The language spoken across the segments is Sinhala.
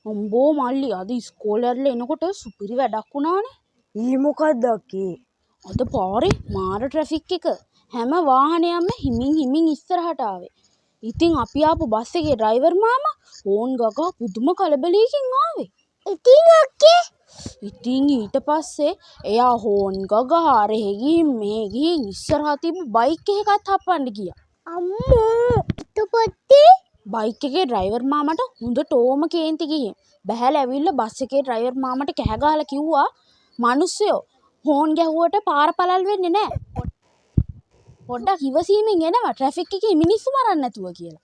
උඹෝ මල්ලි අද ඉස්කෝලේ යන්න එනකොට සුපිරි වැඩක් වුණානේ. ඊ මොකක්ද අක්කේ? අද පාරේ මාර ට්‍රැෆික් එක. හැම වාහනයක්ම හිමින් ඉස්සරහට ආවේ. ඉතින් අපි ආපු බස් එකේ ඩ්‍රයිවර් මාමා හෝන් ගගා පුදුම කලබලයකින් ආවේ. ඉතින් අක්කේ ඉතින් ඊට පස්සේ එයා හෝන් ගගා ආරෙහි ගිහින් මෙහෙ ගිහින් ඉස්සරහා තිබ්බ බයික් එකකත් හප්පන්න ගියා. අම්මෝ ඉතපොත්තේ බයික් එකේ ඩ්‍රයිවර් මාමට හොඳට ඕම කේන්ති ගිහින් බැහැලා ඇවිල්ලා බස් එකේ ඩ්‍රයිවර් මාමට කෑ ගහලා කිව්වා මිනිස්සුયો හෝන් ගැහුවට පාර පළල් වෙන්නේ නැහැ. පොඩ්ඩක් ඉවසීමෙන් එනවා ට්‍රැෆික් එකේ මිනිස්සු මරන්න නැතුව කියලා.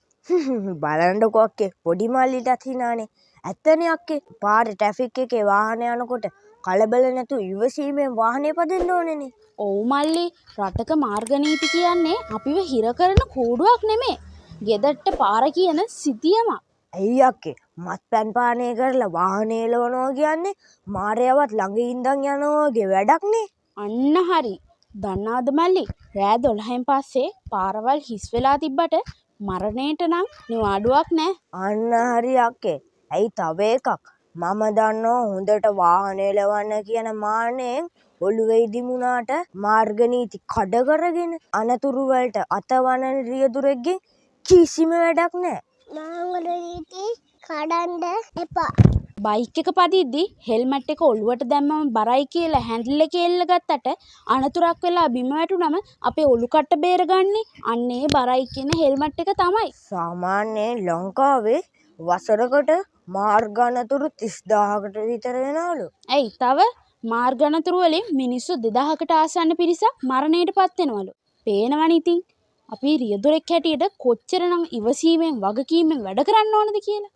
බලන්නකෝ අක්කේ පොඩි මල්ලිටත් හිනානේ. ඇත්තනේ අක්කේ පාරේ ට්‍රැෆික් එකේ වාහන යනකොට කලබල නැතුව ඉවසීමෙන් වාහනේ පදින්න ඕනේනේ. ඔව් මල්ලි රටක මාර්ග නීති කියන්නේ අපිව හිර කරන කූඩුවක් නෙමෙයි. ගෙදරට පාර කියන සිතියමක්. ඇයි අක්කේ මත්පැන් පානය කරලා වාහනේ එලවනවා කියන්නේ මාරයවත් ළඟ ඉඳන් යනවා වගේ වැඩක්නේ. අන්න හරි. දන්නවද මල්ලි රෑ 12න් පස්සේ පාරවල් හිස් වෙලා තිබ්බට මරණයට නම් නිවාඩුවක් නැහැ. අන්න හරි අක්කේ. ඇයි තව එකක් මම දන්නවා හොඳට වාහනේ එලවන්න කියන මානෙන් ඔළුවේ ඉදිමුණාට මාර්ග නීති කඩ කරගෙන අනතුරු වලට අතවන රියදුරෙක්ගෙන් කිසිම වැඩක් නැහැ. මාර්ග නීති කඩන්න එපා. බයික් එක පදිද්දි හෙල්මට් එක ඔළුවට දැම්මම බරයි කියලා හැන්ඩල් එකේ එල්ල ගත්තට අනතුරක් වෙලා බිම වැටුනම අපේ ඔලු කට්ට බේරගන්නේ අන්නේ බරයි කියන හෙල්මට් එක තමයි. සාමාන්‍යයෙන් ලංකාවේ වසරකට මාර්ග අනතුරු 30000කට විතර වෙනවලු. ඇයි තව මාර්ග අනතුරු වලින් මිනිස්සු 2000කට ආසන්න පිරිසක් මරණයට පත් වෙනවලු. පේනවනේ ඉතින් අපි රියදුරෙක් හැටියට කොච්චරනම් ඉවසීමෙන් වගකීමෙන් වැඩ කරන්න ඕනද කියලා.